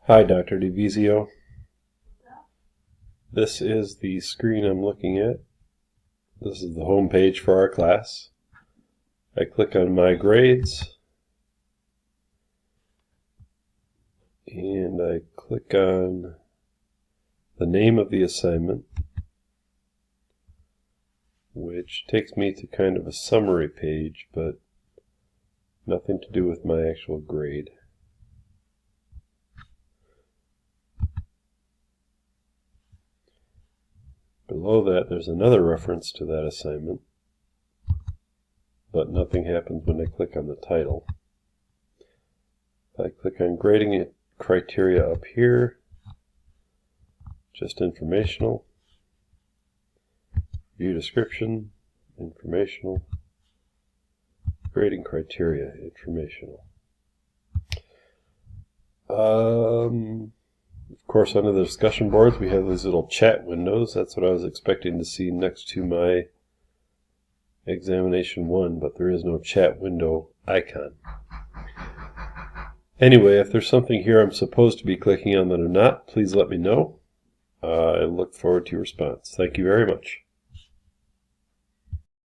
Hi, Dr. DeVizio. This is the screen I'm looking at. This is the home page for our class. I click on My Grades, and I click on the name of the assignment, which takes me to kind of a summary page, but nothing to do with my actual grade. Below that, there's another reference to that assignment, but nothing happens when I click on the title. If I click on grading criteria up here, just informational, view description, informational, grading criteria, informational. Of course, under the discussion boards, we have these little chat windows. That's what I was expecting to see next to my examination 1, but there is no chat window icon. Anyway, if there's something here I'm supposed to be clicking on that I'm not, please let me know. I look forward to your response. Thank you very much.